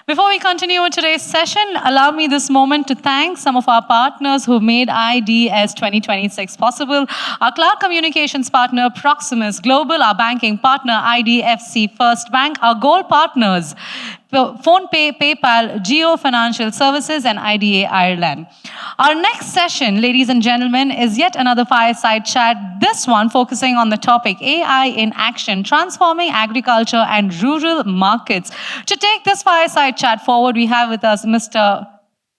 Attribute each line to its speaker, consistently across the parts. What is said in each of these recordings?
Speaker 1: Before we continue with today's session, allow me this moment to thank some of our partners who made IDS 2026 possible. Our cloud communications partner, Proximus Global, our banking partner, IDFC First Bank, our gold partners, PhonePe, PayPal, Geo Financial Services, and IDA Ireland. Our next session, ladies and gentlemen, is yet another fireside chat, this one focusing on the topic AI in action, transforming agriculture and rural markets. To take this fireside chat forward, we have with us Mr.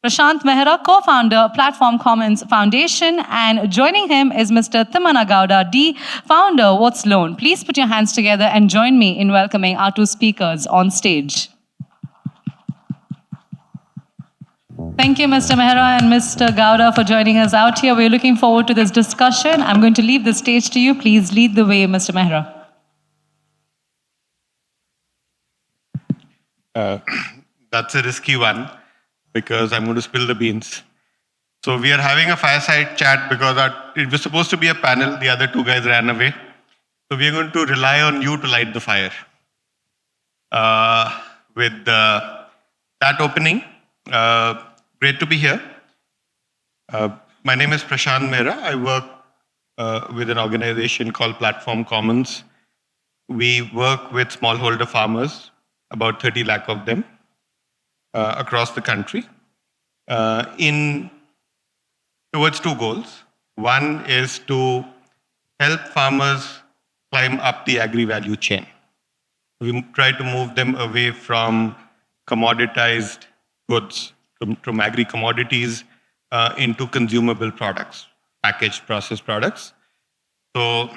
Speaker 1: Prashant Mehra, co-founder, Platform Commons Foundation, and joining him is Mr. Timmana Gouda, D, founder, Whatsloan. Please put your hands together and join me in welcoming our two speakers on stage. Thank you, Mr. Mehra and Mr. Gouda, for joining us out here. We're looking forward to this discussion. I'm going to leave the stage to you. Please lead the way, Mr. Mehra.
Speaker 2: That's a risky one because I'm going to spill the beans. So we are having a fireside chat because it was supposed to be a panel. The other two guys ran away. So we are going to rely on you to light the fire. With that opening, great to be here. My name is Prashant Mehra. I work with an organization called Platform Commons. We work with smallholder farmers, about 30 lakh of them, across the country, towards two goals. One is to help farmers climb up the agri-value chain. We try to move them away from commoditized goods, from agri-commodities into consumable products, packaged, processed products. So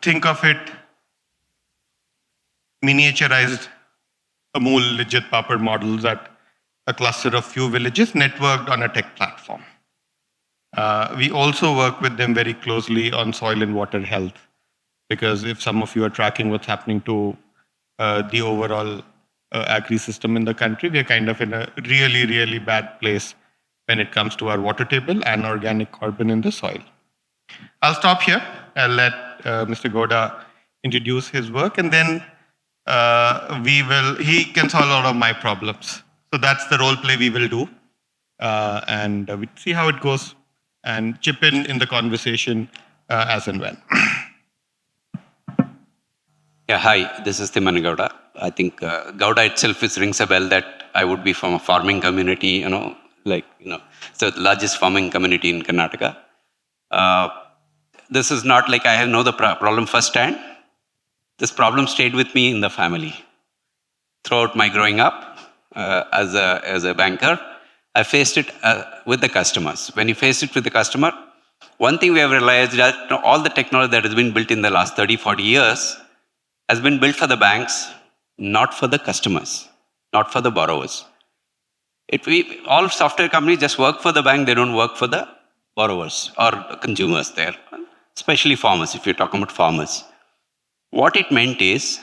Speaker 2: think of it miniaturized Amul, Lijjat, Papad models at a cluster of few villages networked on a tech platform. We also work with them very closely on soil and water health, because if some of you are tracking what's happening to the overall agri system in the country, we're kind of in a really, really bad place when it comes to our water table and organic carbon in the soil. I'll stop here. I'll let Mr. Gouda introduce his work, and then he can solve a lot of my problems. So that's the role play we will do. And we'll see how it goes and chip in the conversation as and when.
Speaker 3: Yeah, hi, this is Timmana Gouda. I think Gouda itself rings a bell that I would be from a farming community, so the largest farming community in Karnataka. This is not like I know the problem firsthand. This problem stayed with me in the family. Throughout my growing up as a banker, I faced it with the customers. When you face it with the customer, one thing we have realized that all the technology that has been built in the last 30, 40 years has been built for the banks, not for the customers, not for the borrowers. All software companies just work for the bank, they don't work for the borrowers or consumers there, especially farmers, if you're talking about farmers. What it meant is,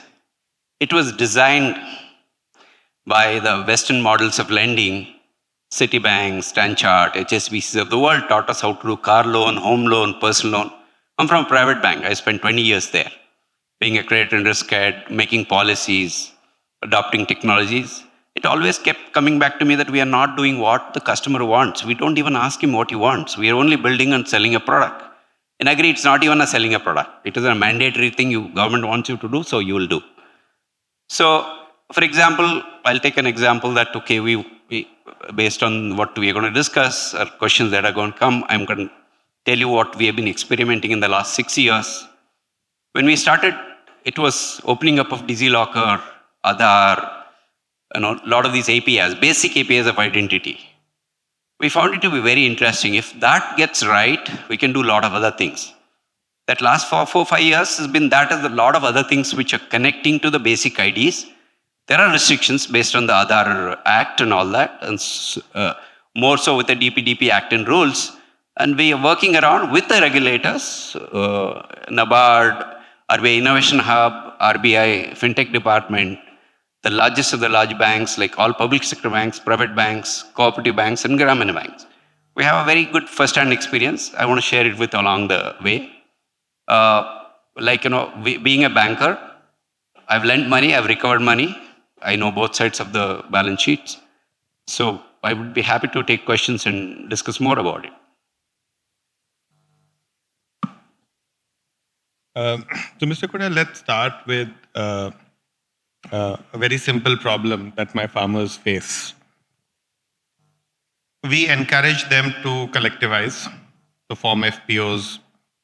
Speaker 3: it was designed by the Western models of lending. Citibank, Stanchart, HSBCs of the world taught us how to do car loan, home loan, personal loan. I'm from a private bank. I spent 20 years there, being a credit and risk head, making policies, adopting technologies. It always kept coming back to me that we are not doing what the customer wants. We don't even ask him what he wants. We are only building and selling a product. In agri, it's not even a selling a product. It is a mandatory thing government wants you to do, so you will do. So, for example, I'll take an example that, okay, we based on what we are going to discuss, or questions that are going to come, I'm going to tell you what we have been experimenting in the last 6 years. When we started, it was opening up of DigiLocker, Aadhaar, a lot of these APIs, basic APIs of identity. We found it to be very interesting. If that gets right, we can do a lot of other things. That last 4-5 years has been that as a lot of other things which are connecting to the basic IDs. There are restrictions based on the Aadhaar Act and all that, and more so with the DPDP Act and rules. And we are working around with the regulators, NABARD, RBI Innovation Hub, RBI FinTech Department, the largest of the large banks, like all public sector banks, private banks, cooperative banks, and Grameen banks. We have a very good first-hand experience. I want to share it with along the way. Being a banker, I've lent money, I've recovered money. I know both sides of the balance sheets. So I would be happy to take questions and discuss more about it.
Speaker 2: So, Mr. Kuda, let's start with a very simple problem that my farmers face. We encourage them to collectivize, to form FPOs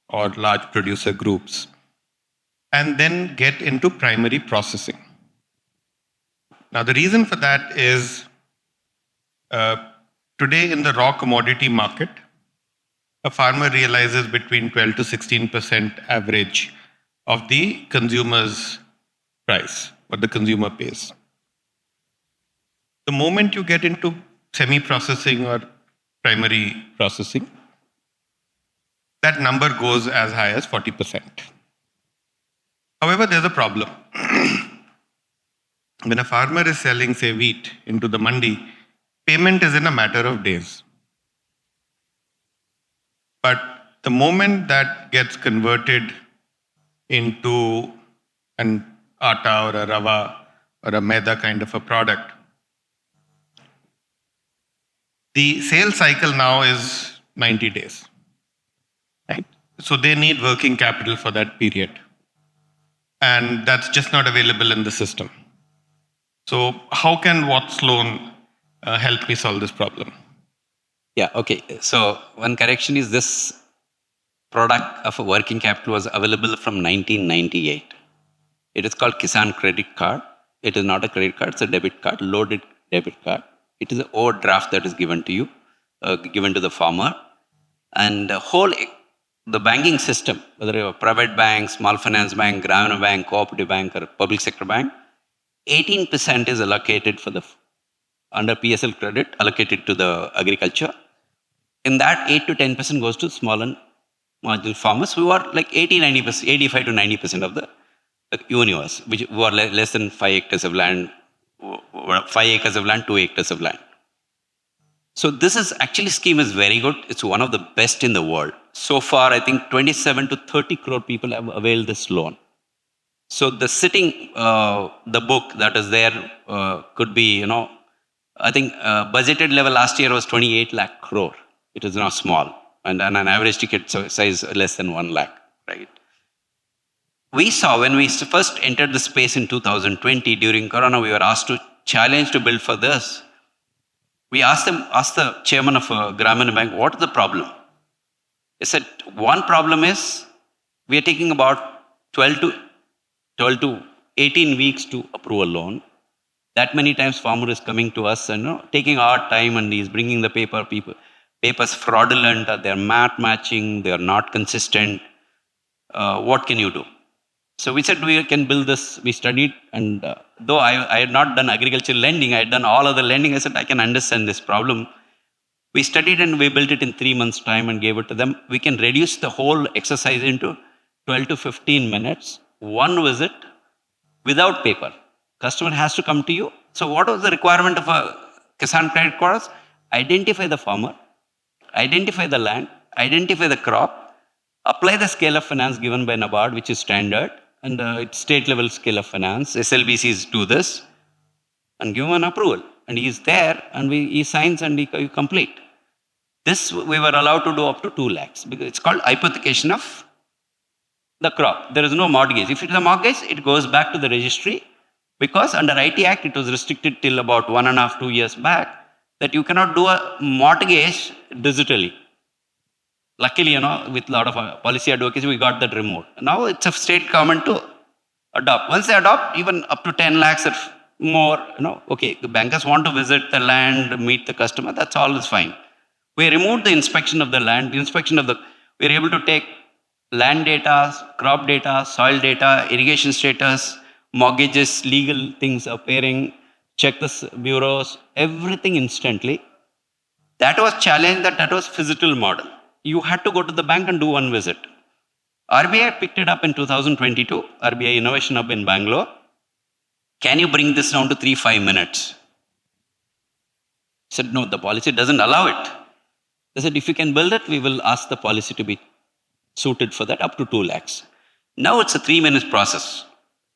Speaker 2: or large producer groups, and then get into primary processing. Now, the reason for that is today in the raw commodity market, a farmer realizes between 12 to 16% average of the consumer's price, what the consumer pays. The moment you get into semi-processing or primary processing, that number goes as high as 40%. However, there's a problem. When a farmer is selling, say, wheat into the mandi, payment is in a matter of days. But the moment that gets converted into an atta or a rava or a maida kind of a product, the sales cycle now is 90 days. Right? So they need working capital for that period. And that's just not available in the system. So how can Whatsloan help me solve this problem?
Speaker 3: Yeah, okay. So one correction is this product of a working capital was available from 1998. It is called Kisan credit card. It is not a credit card, it's a debit card, loaded debit card. It is an overdraft that is given to you, given to the farmer. And the banking system, whether you're a private bank, small finance bank, Gramina bank, cooperative bank, or public sector bank, 18% is allocated for under PSL credit, allocated to the agriculture. In that, 8 to 10% goes to small and marginal farmers who are like 80-90%, 85 to 90% of the universe, who are less than 5 hectares of land, 5 acres of land, 2 hectares of land. So this is actually scheme is very good. It's one of the best in the world. So far, I think 27 to 30 crore people have availed this loan. So the the book that is there could be, I think budgeted level last year was 28 lakh crore. It is now small and an average ticket size less than 1 lakh, right? We saw when we first entered the space in 2020 during Corona, we were asked to challenge to build for this. We asked the chairman of Gramina Bank, what is the problem? He said, one problem is we are taking about 12 to 18 weeks to approve a loan. That many times farmer is coming to us and taking our time and he's bringing the papers fraudulent, they're matching, they're not consistent. What can you do? So we said we can build this. We studied, and though I had not done agricultural lending, I had done all other lending. I said I can understand this problem. We studied and we built it in 3 months' time and gave it to them. We can reduce the whole exercise into 12 to 15 minutes, one visit without paper. Customer has to come to you. So what was the requirement of a Kisan credit card? Identify the farmer, identify the land, identify the crop, apply the scale of finance given by NABARD, which is standard, and it's state level scale of finance. SLBCs do this and give him an approval. And he's there and he signs and you complete. This we were allowed to do up to 2 lakhs because it's called hypothecation of the crop. There is no mortgage. If it's a mortgage, it goes back to the registry because under IT Act, it was restricted till about 1.5 to 2 years back that you cannot do a mortgage digitally. Luckily, with a lot of policy advocacy, we got that removed. Now it's a state government to adopt. Once they adopt, even up to 10 lakhs or more, okay, the bankers want to visit the land, meet the customer, that's all is fine. We removed the inspection of the land, we're able to take land data, crop data, soil data, irrigation status, mortgages, legal things appearing, check the bureaus, everything instantly. That was challenge, that was physical model. You had to go to the bank and do one visit. RBI picked it up in 2022, RBI Innovation Hub in Bangalore. Can you bring this down to 3-5 minutes? I said, no, the policy doesn't allow it. They said, if you can build it, we will ask the policy to be suited for that up to 2 lakhs. Now it's a 3 minutes process.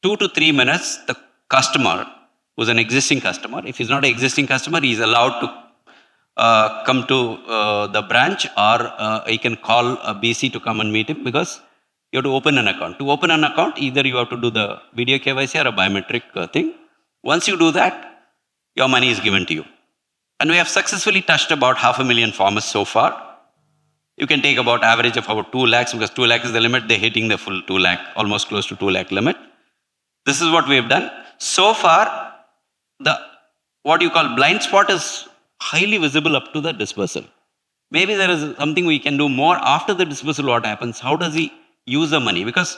Speaker 3: 2 to 3 minutes, the customer who's an existing customer. If he's not an existing customer, he's allowed to come to the branch, or he can call a BC to come and meet him, because you have to open an account. To open an account, either you have to do the video KYC or a biometric thing. Once you do that, your money is given to you. And we have successfully touched about 500,000 farmers so far. You can take about average of about 2 lakhs, because 2 lakh is the limit. They're hitting the full 2 lakh, almost close to 2 lakh limit. This is what we have done. So far, the what you call blind spot is highly visible up to the dispersal. Maybe there is something we can do more after the dispersal. What happens? How does he use the money? Because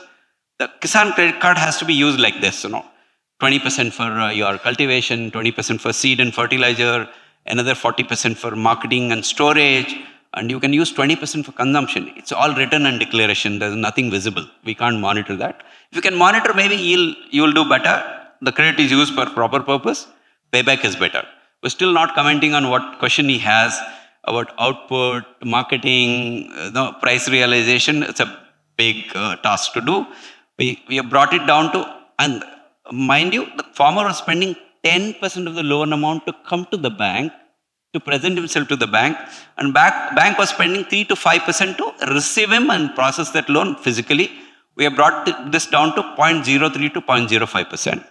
Speaker 3: the Kisan credit card has to be used like this, 20% for your cultivation, 20% for seed and fertilizer, another 40% for marketing and storage, and you can use 20% for consumption. It's all written and declaration. There's nothing visible. We can't monitor that. If you can monitor, maybe you'll do better. The credit is used for proper purpose. Payback is better. We're still not commenting on what question he has about output, marketing, price realization. It's a big task to do. We have brought it down to, and mind you, the farmer was spending 10% of the loan amount to come to the bank, to present himself to the bank, and bank was spending 3 to 5% to receive him and process that loan physically. We have brought this down to 0.03 to 0.05%.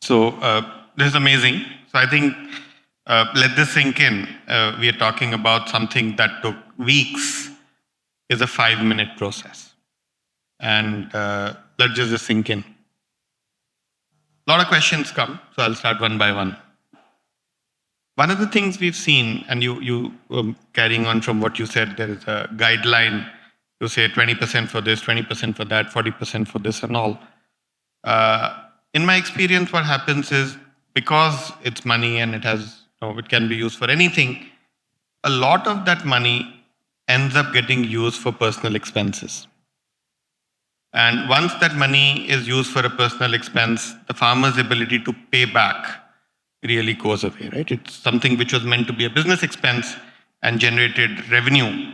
Speaker 2: So this is amazing. So I think let this sink in. We are talking about something that took weeks, is a 5-minute process. And let's just sink in. A lot of questions come, so I'll start one by one. One of the things we've seen, and you carrying on from what you said, there is a guideline to say 20% for this, 20% for that, 40% for this and all. In my experience, what happens is, because it's money and it can be used for anything, a lot of that money ends up getting used for personal expenses. And once that money is used for a personal expense, the farmer's ability to pay back really goes away, right? It's something which was meant to be a business expense and generated revenue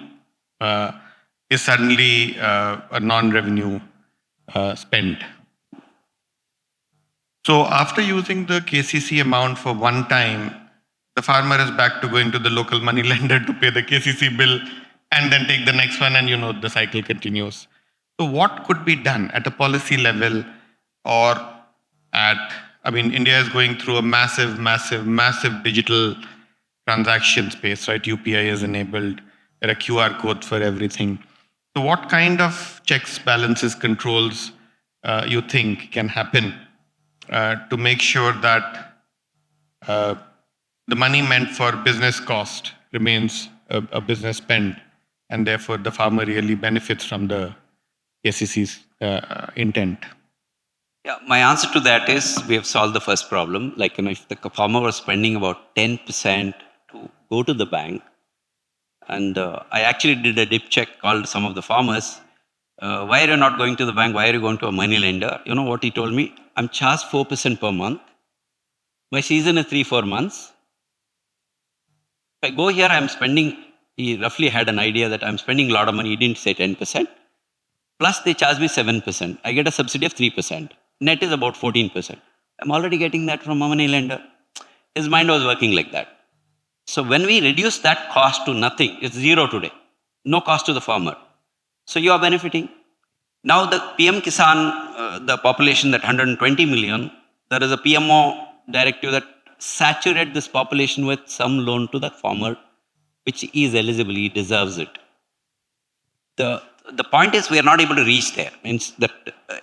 Speaker 2: is suddenly a non-revenue spend. So after using the KCC amount for one time, the farmer is back to going to the local money lender to pay the KCC bill and then take the next one, and the cycle continues. So what could be done at a policy level, or India is going through a massive digital transaction space, right? UPI is enabled. There are QR codes for everything. So what kind of checks, balances, controls you think can happen to make sure that the money meant for business cost remains a business spend, and therefore the farmer really benefits from the KCC's intent?
Speaker 3: Yeah, my answer to that is, we have solved the first problem. If the farmer was spending about 10% to go to the bank, and I actually did a dip check, called some of the farmers, why are you not going to the bank? Why are you going to a money lender? You know what he told me? I'm charged 4% per month. My season is 3-4 months. If I go here, I'm spending, he roughly had an idea that I'm spending a lot of money. He didn't say 10%. Plus they charge me 7%. I get a subsidy of 3%. Net is about 14%. I'm already getting that from a money lender. His mind was working like that. So when we reduce that cost to nothing, it's zero today. No cost to the farmer. So you are benefiting. Now the PM Kisan, the population, that 120 million, there is a PMO directive that saturates this population with some loan to the farmer, which is eligible, he deserves it. The point is, we are not able to reach there. Means that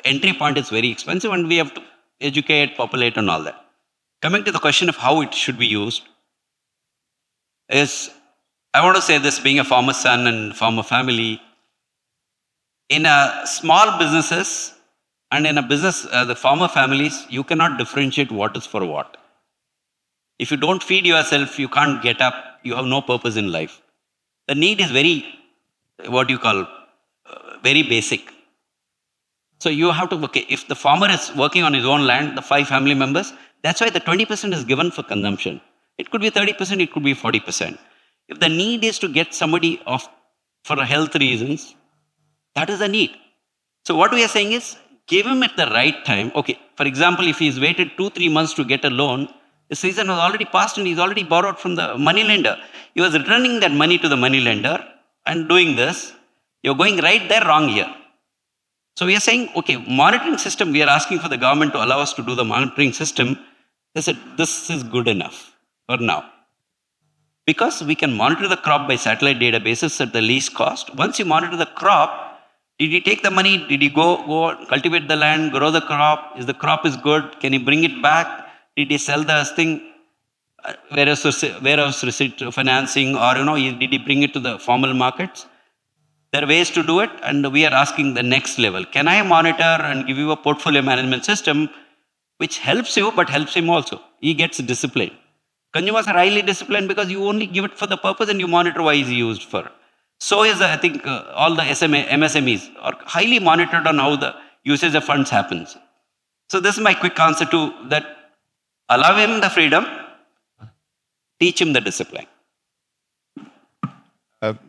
Speaker 3: entry point is very expensive, and we have to educate, populate, and all that. Coming to the question of how it should be used, I want to say this, being a farmer son and farmer family, in a small businesses and in a business, the farmer families, you cannot differentiate what is for what. If you don't feed yourself, you can't get up, you have no purpose in life. The need is very, very basic. So you have to, if the farmer is working on his own land, the 5 family members, that's why the 20% is given for consumption. It could be 30%, it could be 40%. If the need is to get somebody off for health reasons, that is a need. So what we are saying is, give him at the right time. Okay, for example, if he's waited 2-3 months to get a loan, the season has already passed and he's already borrowed from the money lender. He was returning that money to the money lender and doing this. You're going right there, wrong here. So we are saying, okay, monitoring system, we are asking for the government to allow us to do the monitoring system. They said, this is good enough for now. Because we can monitor the crop by satellite databases at the least cost. Once you monitor the crop, did he take the money? Did he go cultivate the land, grow the crop? Is the crop is good? Can he bring it back? Did he sell the thing? Warehouse receipt financing, or did he bring it to the formal markets? There are ways to do it, and we are asking the next level. Can I monitor and give you a portfolio management system which helps you, but helps him also? He gets disciplined. Consumers are highly disciplined because you only give it for the purpose and you monitor why it's used for. So is, I think, all the MSMEs are highly monitored on how the usage of funds happens. So this is my quick answer to that. Allow him the freedom, teach him the discipline.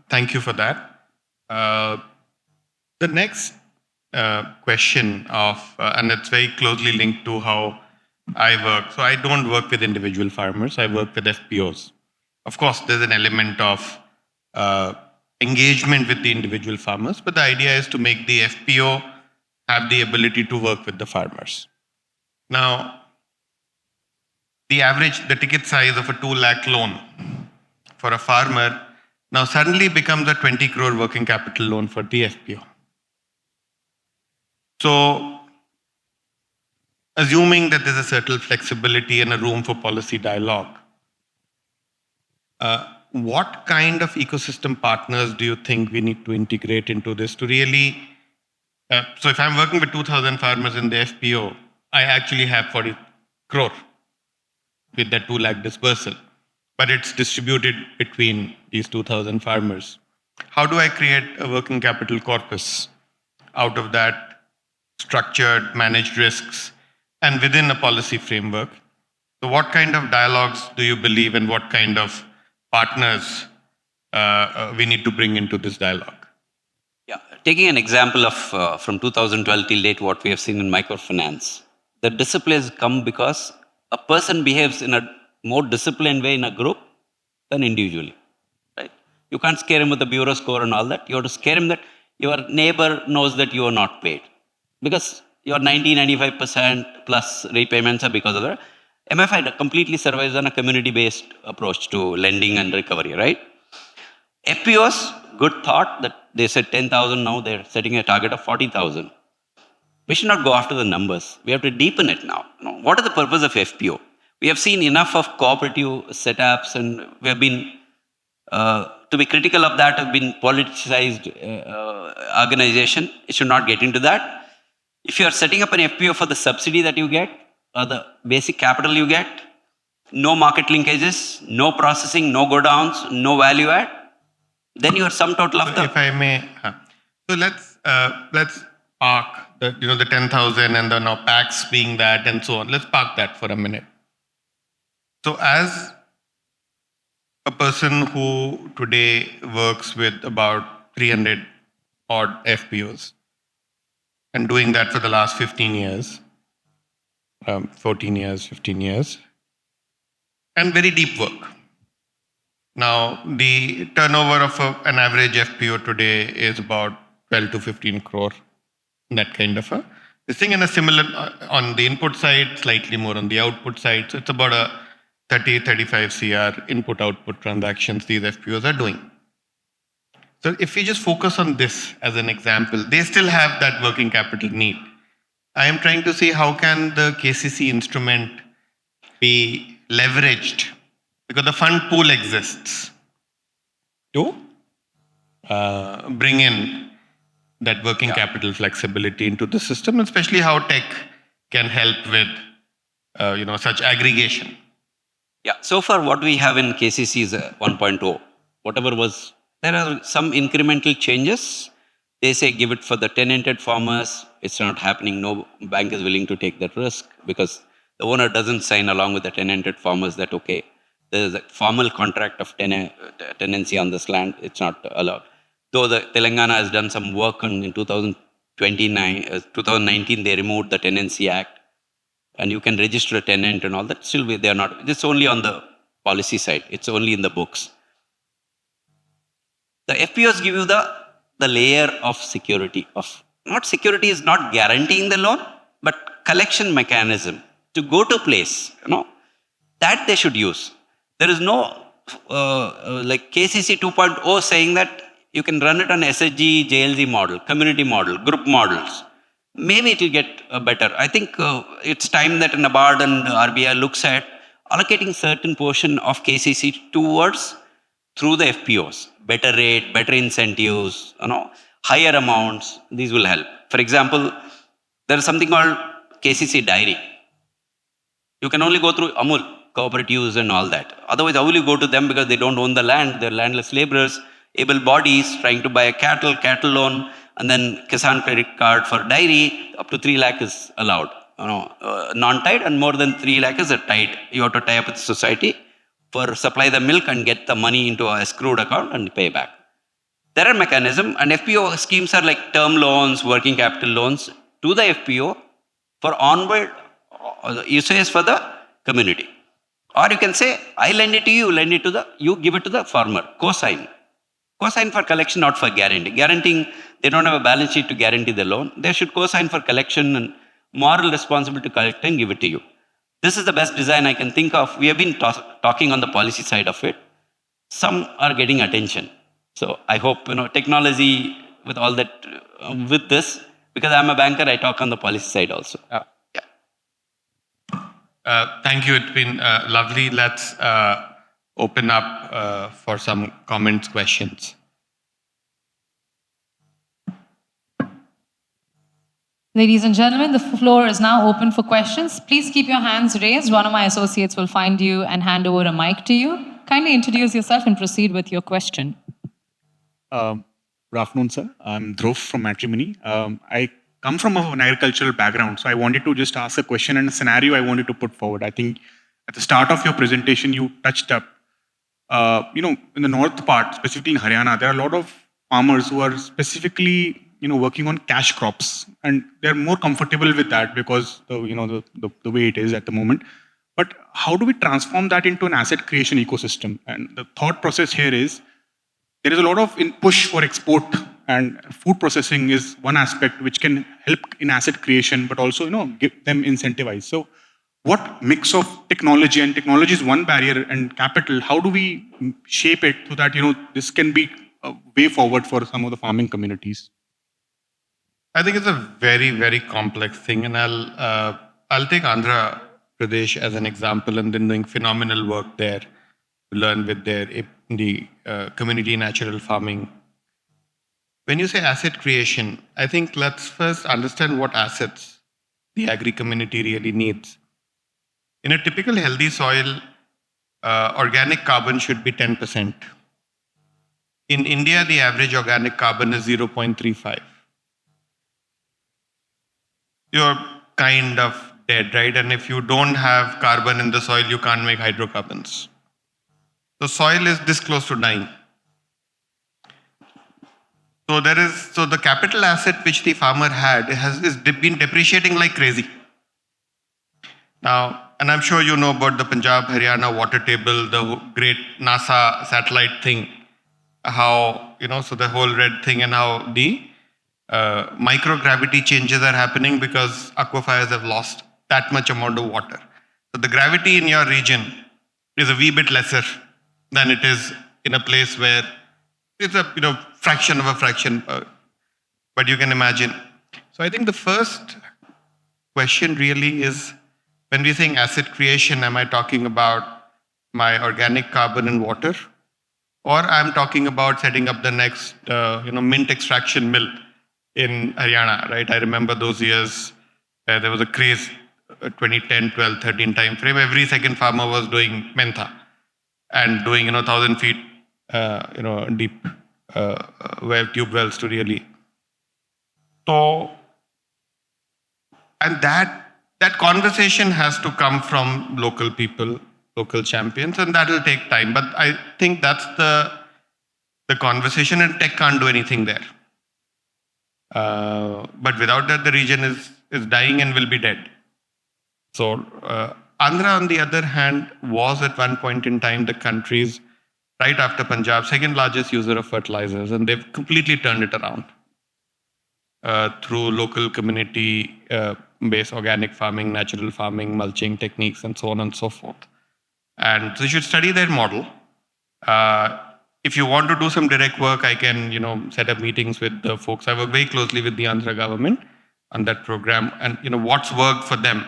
Speaker 2: Thank you for that. The next question and it's very closely linked to how I work. So I don't work with individual farmers. I work with FPOs. Of course, there's an element of engagement with the individual farmers, but the idea is to make the FPO have the ability to work with the farmers. Now, the ticket size of a 2 lakh loan for a farmer now suddenly becomes a 20 crore working capital loan for the FPO. So, assuming that there's a certain flexibility and a room for policy dialogue, what kind of ecosystem partners do you think we need to integrate into this to really... so if I'm working with 2,000 farmers in the FPO, I actually have 40 crore with that 2 lakh dispersal, but it's distributed between these 2,000 farmers. How do I create a working capital corpus out of that structured, managed risks, and within a policy framework? So what kind of dialogues do you believe and what kind of partners we need to bring into this dialogue?
Speaker 3: Yeah, taking an example of from 2012 till date, what we have seen in microfinance, the discipline has come because a person behaves in a more disciplined way in a group than individually, right? You can't scare him with the bureau score and all that. You have to scare him that your neighbor knows that you are not paid, because your 90-95% plus repayments are because of that. MFI completely survives on a community-based approach to lending and recovery, right? FPOs, good thought that they said 10,000, now they're setting a target of 40,000. We should not go after the numbers. We have to deepen it now. What is the purpose of FPO? We have seen enough of cooperative setups, and we have been, to be critical of that, have been politicized organization. It should not get into that. If you are setting up an FPO for the subsidy that you get, or the basic capital you get, no market linkages, no processing, no go downs, no value add, then you are sum total of the...
Speaker 2: If I may, so let's park the 10,000 and the now packs being that and so on. Let's park that for a minute. So as a person who today works with about 300 odd FPOs and doing that for the last 15 years, 14 years, 15 years, and very deep work. Now, the turnover of an average FPO today is about 12 to 15 crore, that kind of a thing, and a similar on the input side, slightly more on the output side. So it's about a 30-35 CR input-output transactions these FPOs are doing. So if we just focus on this as an example, they still have that working capital need. I am trying to see how can the KCC instrument be leveraged, because the fund pool exists, to bring in that working capital flexibility into the system, especially how tech can help with such aggregation.
Speaker 3: Yeah, so far what we have in KCC is 1.0. Whatever was, there are some incremental changes. They say give it for the tenanted farmers. It's not happening. No bank is willing to take that risk because the owner doesn't sign along with the tenanted farmers that, okay, there is a formal contract of tenancy on this land. It's not allowed. Though the Telangana has done some work in 2000, 2019, they removed the Tenancy Act, and you can register a tenant and all that. Still, they are not. It's only on the policy side. It's only in the books. The FPOs give you the layer of security. Not security is not guaranteeing the loan, but collection mechanism to go to place. That they should use. There is no like KCC 2.0 saying that you can run it on SHG, JLG model, community model, group models. Maybe it will get better. I think it's time that NABARD and RBI looks at allocating certain portion of KCC towards through the FPOs. Better rate, better incentives, higher amounts. These will help. For example, there is something called KCC diary. You can only go through Amul, cooperatives and all that. Otherwise, how will you go to them because they don't own the land? They're landless laborers, able bodies trying to buy a cattle loan, and then Kisan credit card for dairy. Up to 3 lakh is allowed. Non-tied, and more than 3 lakh is a tied. You have to tie up with the society for supply the milk and get the money into a escrowed account and pay back. There are mechanisms, and FPO schemes are like term loans, working capital loans to the FPO for onward usage for the community. Or you can say, I lend it to you, you give it to the farmer, co-sign. Co-sign for collection, not for guarantee. Guaranteeing, they don't have a balance sheet to guarantee the loan. They should co-sign for collection and moral responsibility to collect and give it to you. This is the best design I can think of. We have been talking on the policy side of it. Some are getting attention. So I hope, technology with all that, with this, because I'm a banker, I talk on the policy side also.
Speaker 2: Thank you. It's been lovely. Let's open up for some comments, questions.
Speaker 1: Ladies and gentlemen, the floor is now open for questions. Please keep your hands raised. One of my associates will find you and hand over a mic to you. Kindly introduce yourself and proceed with your question.
Speaker 4: Good afternoon, sir. I'm Dhruv from Matrimony. I come from an agricultural background, so I wanted to just ask a question and a scenario I wanted to put forward. I think at the start of your presentation, you touched up, in the north part, specifically in Haryana, there are a lot of farmers who are specifically, working on cash crops, and they're more comfortable with that because the way it is at the moment. But how do we transform that into an asset creation ecosystem? And the thought process here is there is a lot of push for export, and food processing is one aspect which can help in asset creation, but also give them incentivized. So what mix of technology, and technology is one barrier, and capital, how do we shape it so that this can be a way forward for some of the farming communities?
Speaker 2: I think it's a very, very complex thing, and I'll take Andhra Pradesh as an example, and then doing phenomenal work there to learn with the community natural farming. When you say asset creation, I think let's first understand what assets the agri community really needs. In a typical healthy soil, organic carbon should be 10%. In India, the average organic carbon is 0.35. You're kind of dead, right? And if you don't have carbon in the soil, you can't make hydrocarbons. The soil is this close to dying. So the capital asset which the farmer had is been depreciating like crazy. Now, and I'm sure you know about the Punjab, Haryana water table, the great NASA satellite thing, how, so the whole red thing, and how the microgravity changes are happening because aquifers have lost that much amount of water. So the gravity in your region is a wee bit lesser than it is in a place where it's a fraction of a fraction, but you can imagine. So I think the first question really is, when we think asset creation, am I talking about my organic carbon and water, or I'm talking about setting up the next mint extraction mill in Haryana, right? I remember those years. There was a craze, 2010, 12, 13 time frame. Every second farmer was doing mentha and doing 1,000 feet deep tube wells to really. So, and that conversation has to come from local people, local champions, and that will take time. But I think that's the conversation, and tech can't do anything there. But without that, the region is dying and will be dead. So Andhra, on the other hand, was at one point in time the country's, right after Punjab, second largest user of fertilizers, and they've completely turned it around through local community-based organic farming, natural farming, mulching techniques, and so on and so forth. And so you should study their model. If you want to do some direct work, I can, set up meetings with the folks. I work very closely with the Andhra government on that program, and what's worked for them.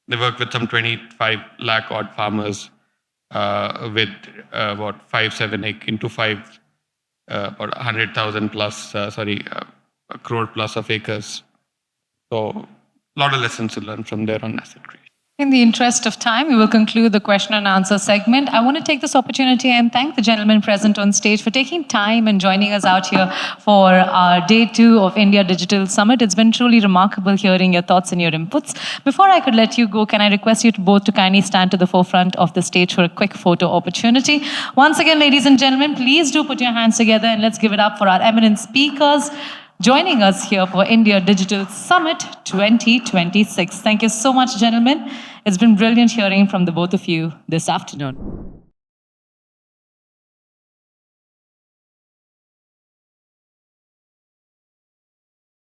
Speaker 2: They work with some 25 lakh odd farmers with about 5-7 into 5 about 100,000 plus, a crore plus of acres. So a lot of lessons to learn from there on asset creation.
Speaker 1: In the interest of time, we will conclude the question and answer segment. I want to take this opportunity and thank the gentlemen present on stage for taking time and joining us out here for our day 2 of India Digital Summit. It's been truly remarkable hearing your thoughts and your inputs. Before I could let you go, can I request you both to kindly stand to the forefront of the stage for a quick photo opportunity? Once again, ladies and gentlemen, please do put your hands together and let's give it up for our eminent speakers joining us here for India Digital Summit 2026. Thank you so much, gentlemen. It's been brilliant hearing from the both of you this afternoon.